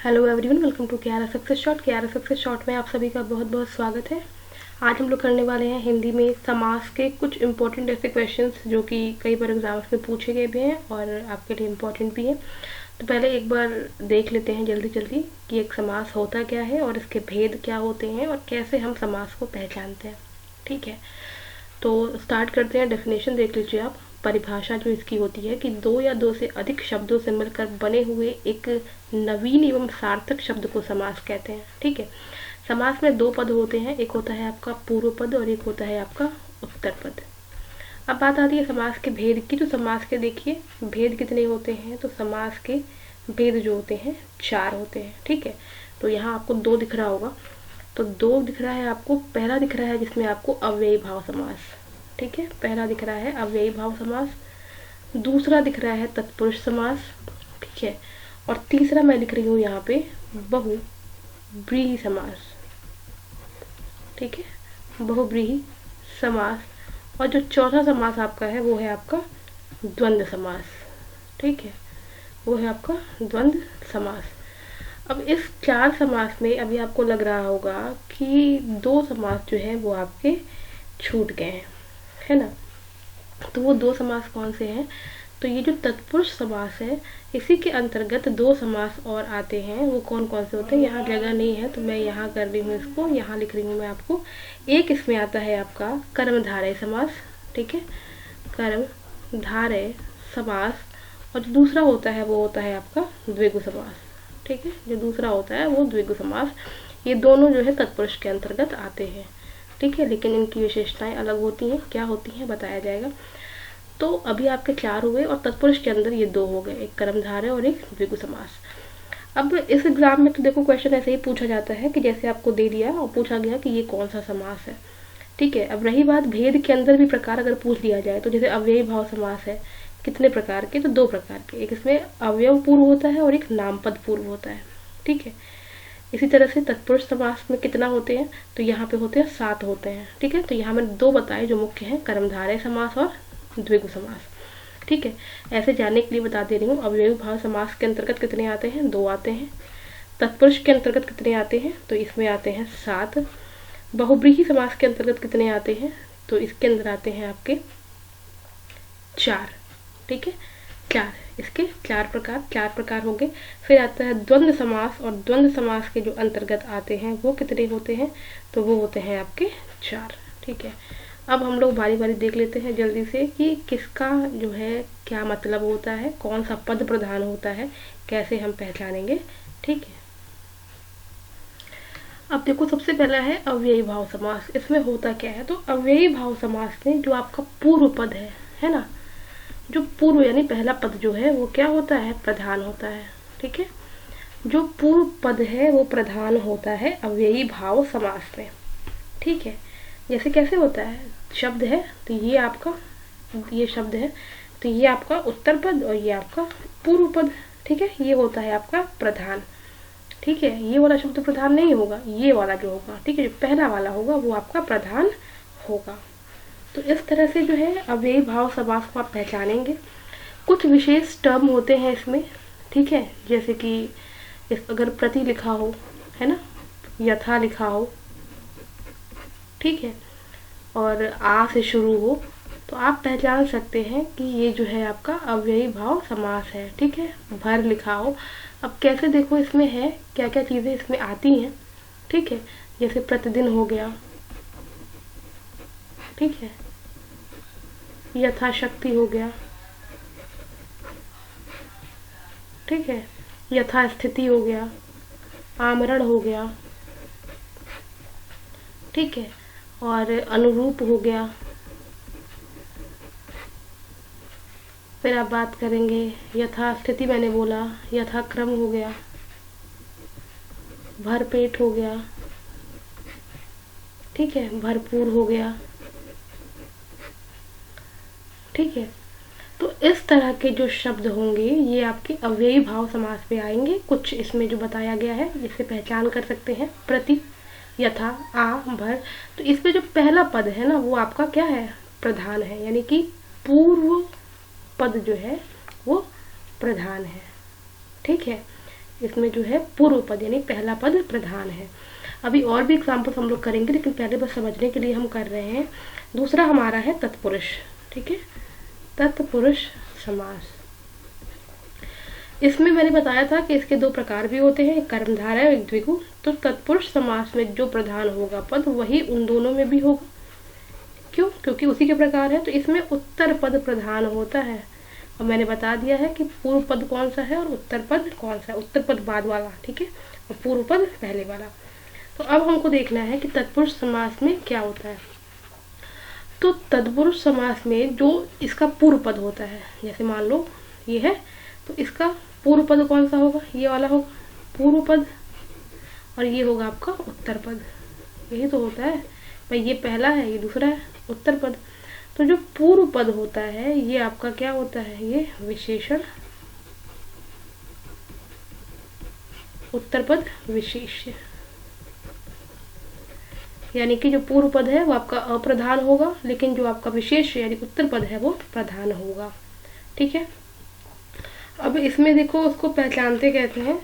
Hello everyone, welcome to KR success short. KR success short में आप सभी का बहुत बहुत स्वागत है। आज हम लोग करने वाले हैं हिंदी में समास के कुछ इंपॉर्टेंट ऐसे क्वेश्चंस जो कि कई बार एग्जाम्स में पूछे गए भी हैं और आपके लिए इम्पोर्टेंट भी हैं। तो पहले एक बार देख लेते हैं जल्दी जल्दी कि एक समास होता क्या है और इसके भेद क्या होते हैं और कैसे हम समास को पहचानते हैं। ठीक है, तो स्टार्ट करते हैं। डेफिनेशन देख लीजिए आप। परिभाषा जो इसकी होती है कि दो या दो से अधिक शब्दों से मिलकर बने हुए एक नवीन एवं सार्थक शब्द को समास कहते हैं। ठीक है, समास में दो पद होते हैं, एक होता है आपका पूर्व पद और एक होता है आपका उत्तर पद। अब बात आती है समास के भेद की। तो समास के देखिए भेद कितने होते हैं, तो समास के भेद जो होते हैं 4 होते हैं। ठीक है, तो यहाँ आपको 2 दिख रहा होगा, तो 2 दिख रहा है आपको। पहला दिख रहा है जिसमें आपको अव्ययी भाव समास, ठीक है, पहला दिख रहा है अव्ययी भाव समास। दूसरा दिख रहा है तत्पुरुष समास, ठीक है, और तीसरा मैं लिख रही हूँ यहाँ पे बहुव्रीहि समास। ठीक है, बहुव्रीहि समास। और जो चौथा समास आपका है वो है आपका द्वंद्व समास। ठीक है, वो है आपका द्वंद्व समास। अब इस 4 समास में अभी आपको लग रहा होगा कि 2 समास जो है वो आपके छूट गए हैं, है ना। तो वो 2 समास कौन से हैं, तो ये जो तत्पुरुष समास है इसी के अंतर्गत 2 समास और आते हैं। वो कौन कौन से होते हैं, यहाँ जगह नहीं है तो मैं यहाँ कर रही हूँ, इसको यहाँ लिख रही हूँ मैं आपको। एक इसमें आता है आपका कर्मधारय समास, ठीक है, कर्मधारय समास। और जो दूसरा होता है वो होता है आपका द्विगु समास। ठीक है, जो दूसरा होता है वो द्विगु समास। ये दोनों जो है तत्पुरुष के अंतर्गत आते हैं। ठीक है, लेकिन इनकी विशेषताएं अलग होती हैं। क्या होती हैं बताया जाएगा। तो अभी आपके 4 हुए और तत्पुरुष के अंदर ये 2 हो गए, एक कर्मधारय और एक द्विगु समास। अब इस एग्जाम में तो देखो क्वेश्चन ऐसे ही पूछा जाता है कि जैसे आपको दे दिया और पूछा गया कि ये कौन सा समास है। ठीक है, अब रही बात भेद के अंदर भी प्रकार अगर पूछ लिया जाए, तो जैसे अव्ययी भाव समास है, कितने प्रकार के, तो 2 प्रकार के। एक इसमें अवयव पूर्व होता है और एक नामपद पूर्व होता है। ठीक है, इसी तरह से तत्पुरुष समास में कितना होते हैं, तो यहाँ पे होते हैं 7 होते हैं। ठीक है, तो यहाँ मैंने 2 बताए जो मुख्य हैं, कर्मधारय समास और द्विगु समास। ठीक है, ऐसे जानने के लिए बता दे रही हूँ। अव्ययी भाव समास के अंतर्गत कितने आते हैं, 2 आते हैं। तत्पुरुष के अंतर्गत कितने आते हैं, तो इसमें आते हैं 7। बहुव्रीहि समास के अंतर्गत कितने आते हैं, तो इसके अंदर आते हैं आपके 4। ठीक है, 4, इसके 4 प्रकार होंगे। फिर आता है द्वंद्व समास, और द्वंद्व समास के जो अंतर्गत आते हैं वो कितने होते हैं, तो वो होते हैं आपके 4। ठीक है, अब हम लोग बारी बारी देख लेते हैं जल्दी से कि किसका जो है क्या मतलब होता है, कौन सा पद प्रधान होता है, कैसे हम पहचानेंगे। ठीक है, अब देखो सबसे पहला है अव्ययी भाव समास। इसमें होता क्या है, तो अव्ययी भाव समास में जो आपका पूर्व पद है ना, जो पूर्व यानी पहला पद जो है वो क्या होता है, प्रधान होता है। ठीक है, जो पूर्व पद है वो प्रधान होता है अव्ययी भाव समास में। ठीक है, जैसे कैसे होता है, शब्द है तो ये आपका, ये शब्द है तो ये आपका उत्तर पद और ये आपका पूर्व पद। ठीक है, ये होता है आपका प्रधान। ठीक है, ये वाला शब्द प्रधान नहीं होगा, ये वाला जो होगा, ठीक है, जो पहला वाला होगा वो आपका प्रधान होगा। तो इस तरह से जो है अव्ययी भाव समास को आप पहचानेंगे। कुछ विशेष टर्म होते हैं इसमें, ठीक है, जैसे कि अगर प्रति लिखा हो, है ना, यथा लिखा हो, ठीक है, और आ से शुरू हो, तो आप पहचान सकते हैं कि ये जो है आपका अव्ययी भाव समास है। ठीक है, भर लिखा हो। अब कैसे देखो इसमें है क्या क्या चीज़ें इसमें आती हैं। ठीक है, जैसे प्रतिदिन हो गया, ठीक है, यथाशक्ति हो गया, ठीक है, यथास्थिति हो गया, आमरण हो गया, ठीक है, और अनुरूप हो गया। फिर आप बात करेंगे यथास्थिति, मैंने बोला, यथाक्रम हो गया, भरपेट हो गया, ठीक है, भरपूर हो गया। ठीक है, तो इस तरह के जो शब्द होंगे ये आपके अव्ययी भाव समास में आएंगे। कुछ इसमें जो बताया गया है जिससे पहचान कर सकते हैं, प्रति, यथा, आ, भर। तो इसमें जो पहला पद है ना वो आपका क्या है, प्रधान है, यानी कि पूर्व पद जो है वो प्रधान है। ठीक है, इसमें जो है पूर्व पद यानी पहला पद प्रधान है। अभी और भी एग्जाम्पल्स हम लोग करेंगे, लेकिन पहले बस समझने के लिए हम कर रहे हैं। दूसरा हमारा है तत्पुरुष। ठीक है, तत्पुरुष समास। इसमें मैंने बताया था कि इसके दो प्रकार भी होते हैं, एक कर्मधारय और एक द्विगु। तो तत्पुरुष समास में जो प्रधान होगा पद वही उन दोनों में भी होगा। क्यों? क्योंकि उसी के प्रकार है। तो इसमें उत्तर पद प्रधान होता है, और मैंने बता दिया है कि पूर्व पद कौन सा है और उत्तर पद कौन सा है। उत्तर पद बाद वाला, ठीक है, और पूर्व पद पहले वाला। तो अब हमको देखना है कि तत्पुरुष समास में क्या होता है। तो तत्पुरुष समास में जो इसका पूर्व पद होता है, जैसे मान लो ये है, तो इसका पूर्व पद कौन सा होगा? ये वाला होगा पूर्व पद, और ये होगा आपका उत्तर पद। यही तो होता है भाई, ये पहला है, ये दूसरा है, उत्तर पद। तो जो पूर्व पद होता है ये आपका क्या होता है? ये विशेषण, उत्तर पद विशेष्य। यानी कि जो पूर्व पद है वो आपका अप्रधान होगा, लेकिन जो आपका विशेष यानी उत्तर पद है वो प्रधान होगा। ठीक है, अब इसमें देखो उसको पहचानते कहते हैं,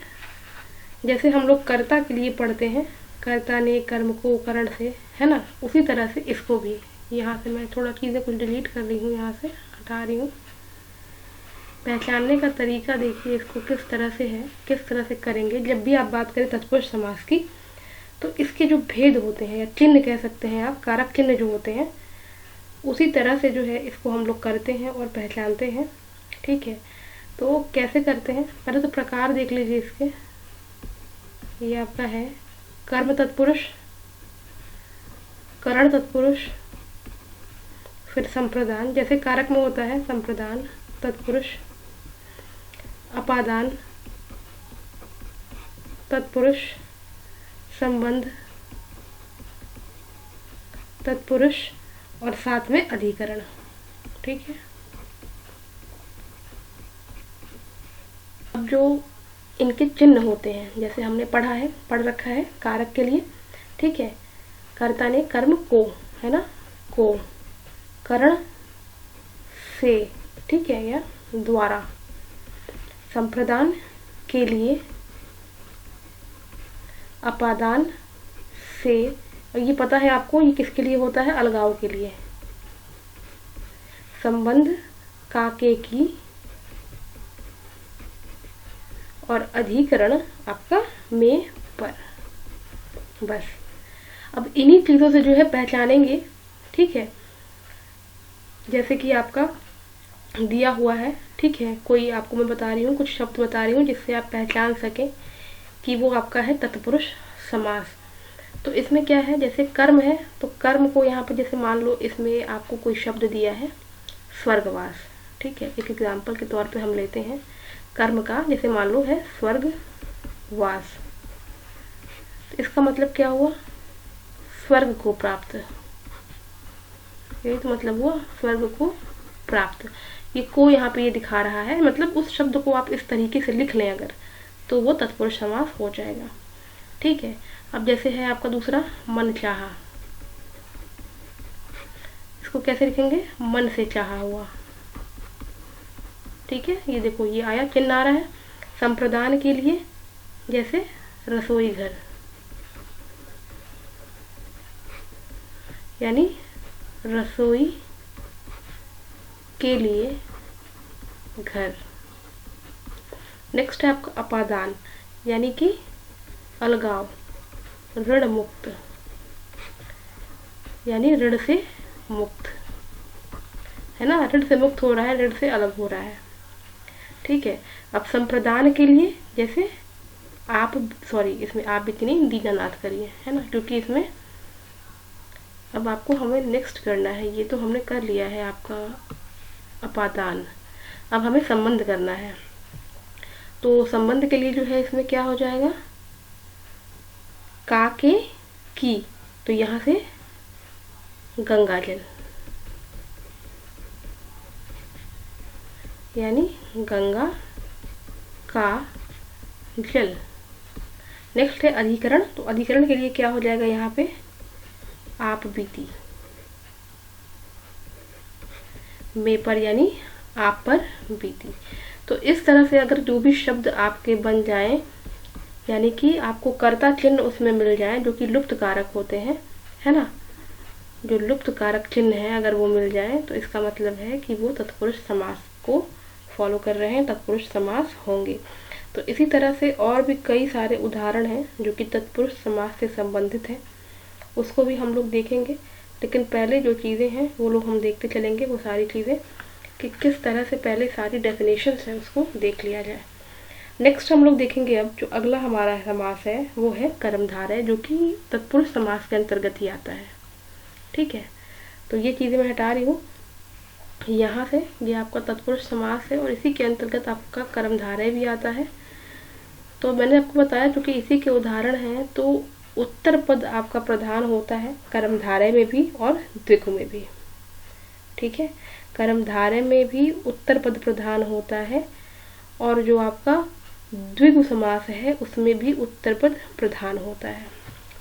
जैसे हम लोग कर्ता के लिए पढ़ते हैं, कर्ता ने कर्म को करण से, है ना, उसी तरह से इसको भी। यहाँ से मैं थोड़ा चीज़ें कुछ डिलीट कर रही हूँ, यहाँ से हटा रही हूँ। पहचानने का तरीका देखिए इसको किस तरह से है, किस तरह से करेंगे। जब भी आप बात करें तत्पुरुष समास की, तो इसके जो भेद होते हैं या चिन्ह कह सकते हैं आप, कारक चिन्ह जो होते हैं, उसी तरह से जो है इसको हम लोग करते हैं और पहचानते हैं। ठीक है, तो कैसे करते हैं? पहले तो प्रकार देख लीजिए इसके। ये आपका है कर्म तत्पुरुष, करण तत्पुरुष, फिर संप्रदान। जैसे कारक में होता है संप्रदान, तत्पुरुष, अपादान, तत्पुरुष, संबंध, तत्पुरुष, और साथ में अधिकरण। ठीक है, अब जो इनके चिन्ह होते हैं, जैसे हमने पढ़ा है, पढ़ रखा है कारक के लिए। ठीक है, कर्ता ने कर्म को, है ना, को, करण से, ठीक है, या द्वारा, संप्रदान के लिए, अपादान से, और ये पता है आपको ये किसके लिए होता है? अलगाव के लिए। संबंध काके की, और अधिकरण आपका में पर। बस अब इन्हीं चीज़ों से जो है पहचानेंगे। ठीक है, जैसे कि आपका दिया हुआ है, ठीक है, कोई आपको मैं बता रही हूँ, कुछ शब्द बता रही हूँ जिससे आप पहचान सकें कि वो आपका है तत्पुरुष समास। तो इसमें क्या है, जैसे कर्म है, तो कर्म को यहाँ पर जैसे मान लो इसमें आपको कोई शब्द दिया है स्वर्गवास। ठीक है, एक एग्जाम्पल के तौर पे हम लेते हैं कर्म का, जैसे मान लो है स्वर्गवास। तो इसका मतलब क्या हुआ? स्वर्ग को प्राप्त। यही तो मतलब हुआ, स्वर्ग को प्राप्त। ये को यहाँ पे ये दिखा रहा है, मतलब उस शब्द को आप इस तरीके से लिख लें अगर, तो वो तत्पुरुष समास हो जाएगा। ठीक है, अब जैसे है आपका दूसरा मन चाहा, इसको कैसे लिखेंगे? मन से चाहा हुआ। ठीक है, ये देखो ये आया, चिन्ह आ रहा है संप्रदान के लिए, जैसे रसोई घर, यानी रसोई के लिए घर। नेक्स्ट है आपका अपादान, यानी कि अलगाव, ऋण मुक्त, यानी ऋण से मुक्त, है ना, ऋण से मुक्त हो रहा है, ऋण से अलग हो रहा है। ठीक है, अब संप्रदान के लिए जैसे आप, सॉरी इसमें आप भी नहीं, दीनानाथ करिए, है ना, क्योंकि इसमें अब आपको हमें नेक्स्ट करना है। ये तो हमने कर लिया है आपका अपादान, अब हमें संबंध करना है। तो संबंध के लिए जो है इसमें क्या हो जाएगा? का के की, तो यहाँ से गंगा जल, यानी गंगा का जल। नेक्स्ट है अधिकरण, तो अधिकरण के लिए क्या हो जाएगा यहाँ पे? आप बीती, में पर, यानी आप पर बीती। तो इस तरह से अगर जो भी शब्द आपके बन जाएं यानी कि आपको कर्ता चिन्ह उसमें मिल जाए जो कि लुप्त कारक होते हैं, है ना, जो लुप्त कारक चिन्ह है अगर वो मिल जाए तो इसका मतलब है कि वो तत्पुरुष समास को फॉलो कर रहे हैं, तत्पुरुष समास होंगे। तो इसी तरह से और भी कई सारे उदाहरण हैं जो कि तत्पुरुष समास से संबंधित हैं, उसको भी हम लोग देखेंगे। लेकिन पहले जो चीज़ें हैं वो लोग हम देखते चलेंगे, वो सारी चीज़ें कि किस तरह से पहले सारी डेफिनेशंस हैं उसको देख लिया जाए। नेक्स्ट हम लोग देखेंगे अब जो अगला हमारा समास है वो है कर्मधारय, जो कि तत्पुरुष समास के अंतर्गत ही आता है। ठीक है, तो ये चीज़ें मैं हटा रही हूँ यहाँ से। ये आपका तत्पुरुष समास है और इसी के अंतर्गत आपका कर्मधारय भी आता है। तो मैंने आपको बताया क्योंकि इसी के उदाहरण हैं, तो उत्तर पद आपका प्रधान होता है कर्मधारय में भी और द्विगु में भी। ठीक है, कर्मधारय में भी उत्तर पद प्रधान होता है और जो आपका द्विगु समास है उसमें भी उत्तर पद प्रधान होता है।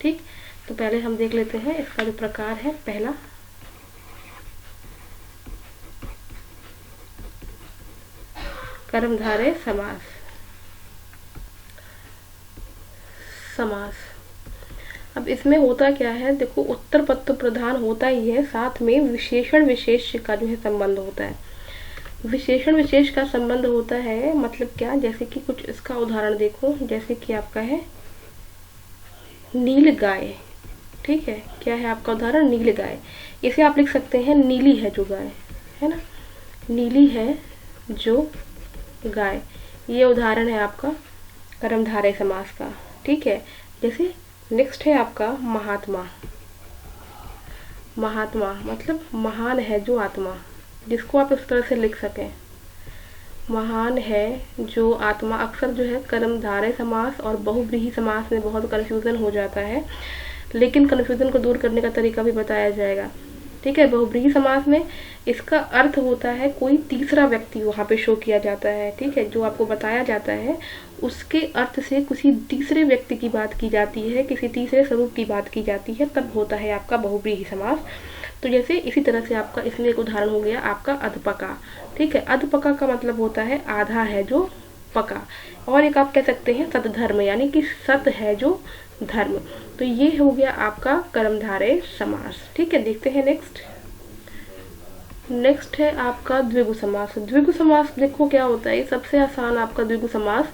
ठीक, तो पहले हम देख लेते हैं इसका जो प्रकार है। पहला, कर्मधारय समास। अब इसमें होता क्या है, देखो उत्तर पद तो प्रधान होता ही है, साथ में विशेषण विशेष का जो है संबंध होता है। विशेषण विशेष का संबंध होता है मतलब क्या, जैसे कि कुछ इसका उदाहरण देखो, जैसे कि आपका है नील गाय। ठीक है, क्या है आपका उदाहरण, नील गाय। इसे आप लिख सकते हैं नीली है जो गाय, है ना, नीली है जो गाय। ये उदाहरण है आपका कर्मधारय समास का। ठीक है, जैसे नेक्स्ट है आपका महात्मा। महात्मा मतलब महान है जो आत्मा, जिसको आप इस तरह से लिख सकें, महान है जो आत्मा। अक्सर जो है कर्मधारय समास और बहुव्रीहि समास में बहुत कन्फ्यूजन हो जाता है, लेकिन कन्फ्यूजन को दूर करने का तरीका भी बताया जाएगा। ठीक है, बहुव्रीहि समास में इसका अर्थ होता है कोई तीसरा व्यक्ति वहाँ पे शो किया जाता है। ठीक है, जो आपको बताया जाता है उसके अर्थ से किसी तीसरे व्यक्ति की बात की जाती है, किसी तीसरे स्वरूप की बात की जाती है, तब होता है आपका बहुव्रीहि समास। तो जैसे इसी तरह से आपका इसमें एक उदाहरण हो गया आपका अधपका। ठीक है, अधपका का मतलब होता है आधा है जो पका, और एक आप कह सकते हैं सतधर्म, यानी कि सत है जो धर्म। तो ये हो गया आपका कर्मधारय समास। ठीक है, देखते हैं नेक्स्ट है आपका द्विगु समास। द्विगु समास देखो क्या होता है, सबसे आसान आपका द्विगु समास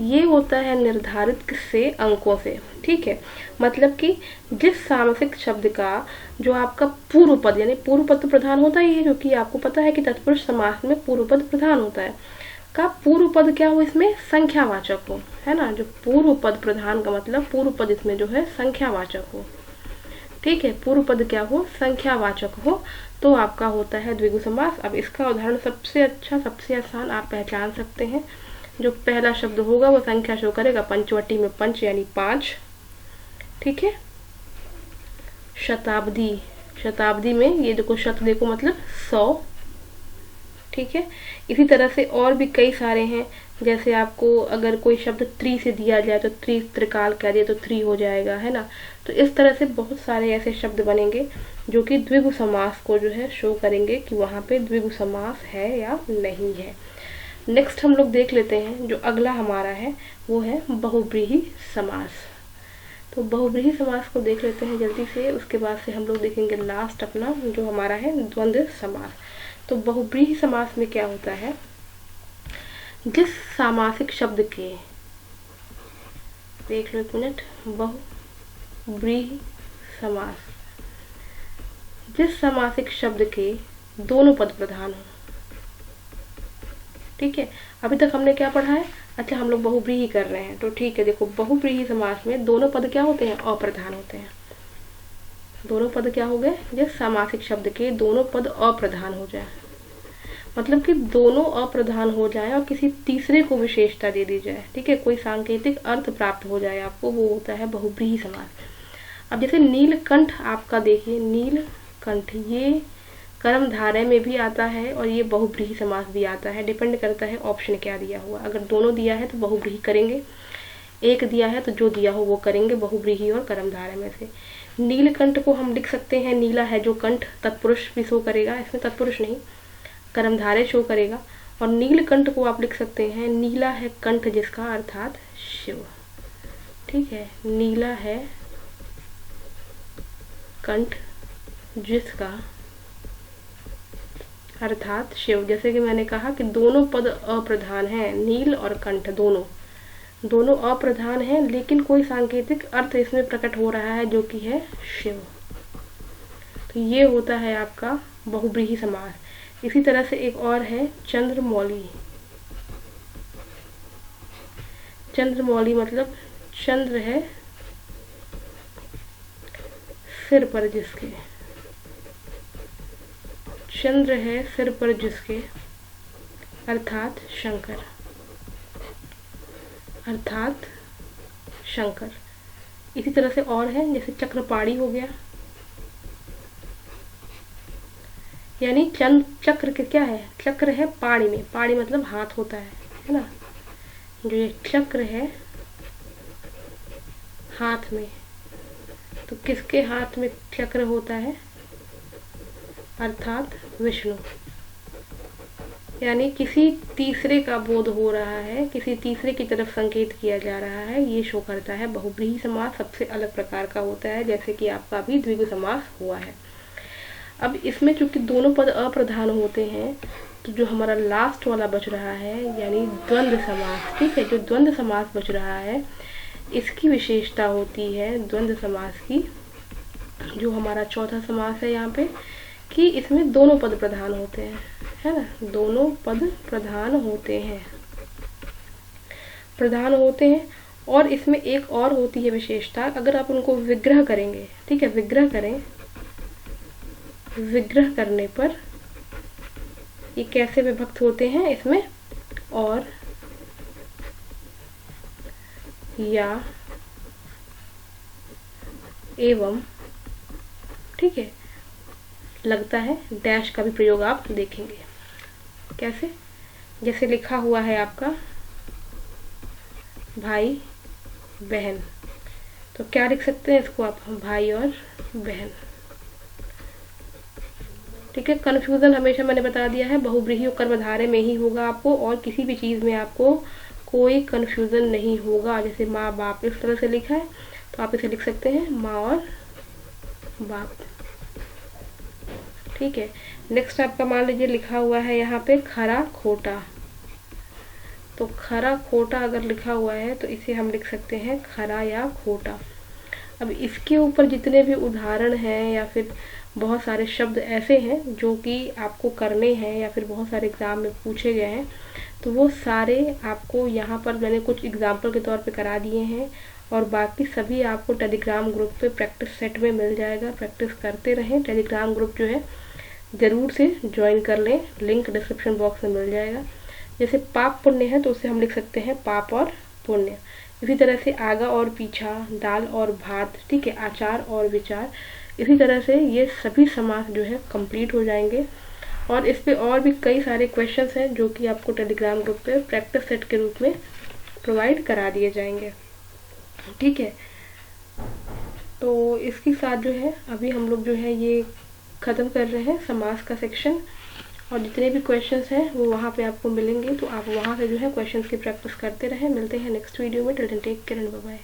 ये होता है निर्धारित से अंकों से। ठीक है, मतलब कि जिस सामासिक शब्द का जो आपका पूर्व पद, यानी पूर्व पद तो प्रधान होता ही है, जो कि आपको पता है कि तत्पुरुष समास में पूर्व पद प्रधान होता है, का पूर्व पद क्या हो, इसमें संख्यावाचक हो, है ना। जो पूर्व पद प्रधान का मतलब पूर्व पद इसमें जो है संख्यावाचक हो। ठीक है, पूर्व पद क्या हो, संख्यावाचक हो, तो आपका होता है द्विगु समास। अब इसका उदाहरण सबसे अच्छा सबसे आसान आप पहचान सकते हैं, जो पहला शब्द होगा वो संख्या शो करेगा, पंचवटी में पंच यानी 5। ठीक है, शताब्दी, शताब्दी में ये देखो शत देखो मतलब 100। ठीक है, इसी तरह से और भी कई सारे हैं, जैसे आपको अगर कोई शब्द त्रि से दिया जाए तो त्रिकाल कह दिया तो 3 हो जाएगा, है ना। तो इस तरह से बहुत सारे ऐसे शब्द बनेंगे जो कि द्विगु समास को जो है शो करेंगे कि वहाँ पे द्विगु समास है या नहीं है। नेक्स्ट हम लोग देख लेते हैं जो अगला हमारा है वो है बहुव्रीहि समास। तो बहुव्रीहि समास को देख लेते हैं जल्दी से, उसके बाद से हम लोग देखेंगे लास्ट अपना जो हमारा है द्वंद्व समास। तो बहुव्रीहि समास में क्या होता है, जिस सामासिक शब्द के, देख लो एक मिनट, बहुव्रीहि समास, जिस सामासिक शब्द के दोनों पद प्रधान हो। ठीक है, अभी तक हमने क्या पढ़ा है, अच्छा हम लोग बहुव्रीहि कर रहे हैं, तो ठीक है, देखो बहुव्रीहि समास में दोनों पद क्या होते हैं, अप्रधान होते हैं। दोनों पद क्या हो गए, जिस सामासिक शब्द के दोनों पद अप्रधान हो जाए, मतलब कि दोनों अप्रधान हो जाए और किसी तीसरे को विशेषता दे दी जाए। ठीक है, कोई सांकेतिक अर्थ प्राप्त हो जाए आपको, वो होता है बहुव्रीहि समास। अब जैसे नीलकंठ आपका देखिए, नीलकंठ ये कर्मधारय में भी आता है और ये बहुव्रीहि समास भी आता है, डिपेंड करता है ऑप्शन क्या दिया हुआ। अगर दोनों दिया है तो बहुव्रीहि करेंगे, एक दिया है तो जो दिया हो वो करेंगे, बहुव्रीहि और कर्मधारय में से। नीलकंठ को हम लिख सकते हैं नीला है जो कंठ, तत्पुरुष भी शो करेगा, इसमें तत्पुरुष नहीं कर्मधारय शो करेगा। और नीलकंठ को आप लिख सकते हैं नीला है कंठ जिसका, अर्थात शिव। ठीक है। नीला है कंठ जिसका, अर्थात शिव। जैसे कि मैंने कहा कि दोनों पद अप्रधान हैं, नील और कंठ दोनों अप्रधान हैं, लेकिन कोई सांकेतिक अर्थ इसमें प्रकट हो रहा है जो कि है शिव। तो ये होता है आपका बहुब्रीहि समास। इसी तरह से एक और है चंद्रमौली। चंद्रमौली मतलब चंद्र है सिर पर जिसके, चंद्र है सिर पर जिसके, अर्थात शंकर, अर्थात शंकर। इसी तरह से और है, जैसे चक्रपाणी हो गया, यानी चक्र के क्या है, चक्र है पाणी में, पाणी मतलब हाथ होता है ना। जो ये चक्र है हाथ में, तो किसके हाथ में चक्र होता है, अर्थात विष्णु। यानी किसी तीसरे का बोध हो रहा है, किसी तीसरे की तरफ संकेत किया जा रहा है, ये शो करता है। बहुब्रीहि समास सबसे अलग प्रकार का होता है, जैसे कि आपका अभी द्विगु समास हुआ है। अब इसमें चूंकि दोनों पद अप्रधान होते हैं, तो जो हमारा लास्ट वाला बच रहा है यानी द्वंद्व समास, ठीक है, जो द्वंद्व समास बच रहा है, इसकी विशेषता होती है द्वंद्व समास की, जो हमारा चौथा समास है यहाँ पे, कि इसमें दोनों पद प्रधान होते हैं, है ना, दोनों पद प्रधान होते हैं, और इसमें एक और होती है विशेषता, अगर आप उनको विग्रह करेंगे, ठीक है, विग्रह करें, विग्रह करने पर ये कैसे विभक्त होते हैं, इसमें और, या, एवं, ठीक है, लगता है डैश का भी प्रयोग आप देखेंगे। कैसे, जैसे लिखा हुआ है आपका भाई बहन, तो क्या लिख सकते हैं इसको आप, भाई और बहन, ठीक है। कन्फ्यूजन हमेशा मैंने बता दिया है बहुब्रीहि और कर्मधारय में ही होगा आपको, और किसी भी चीज में आपको कोई कन्फ्यूजन नहीं होगा। जैसे माँ बाप इस तरह से लिखा है, तो आप इसे लिख सकते हैं माँ और बाप, ठीक है। नेक्स्ट आपका मान लीजिए लिखा हुआ है यहाँ पे खरा खोटा, तो खरा खोटा अगर लिखा हुआ है तो इसे हम लिख सकते हैं खरा या खोटा। अब इसके ऊपर जितने भी उदाहरण हैं या फिर बहुत सारे शब्द ऐसे हैं जो कि आपको करने हैं या फिर बहुत सारे एग्जाम में पूछे गए हैं, तो वो सारे आपको यहाँ पर मैंने कुछ एग्जाम्पल के तौर पे करा दिए हैं, और बाकी सभी आपको टेलीग्राम ग्रुप पे प्रैक्टिस सेट में मिल जाएगा। प्रैक्टिस करते रहें, टेलीग्राम ग्रुप जो है ज़रूर से ज्वाइन कर लें, लिंक डिस्क्रिप्शन बॉक्स में मिल जाएगा। जैसे पाप पुण्य है तो उसे हम लिख सकते हैं पाप और पुण्य। इसी तरह से आगा और पीछा, दाल और भात, ठीक है, आचार और विचार, इसी तरह से ये सभी समास जो है कंप्लीट हो जाएंगे। और इस पे और भी कई सारे क्वेश्चंस हैं जो कि आपको टेलीग्राम ग्रुप पे प्रैक्टिस सेट के रूप में प्रोवाइड करा दिए जाएंगे, ठीक है। तो इसके साथ जो है अभी हम लोग जो है ये ख़त्म कर रहे हैं समास का सेक्शन, और जितने भी क्वेश्चंस हैं वो वहाँ पे आपको मिलेंगे, तो आप वहाँ से जो है क्वेश्चंस की प्रैक्टिस करते रहें। मिलते हैं नेक्स्ट वीडियो में, till then take care and bye bye.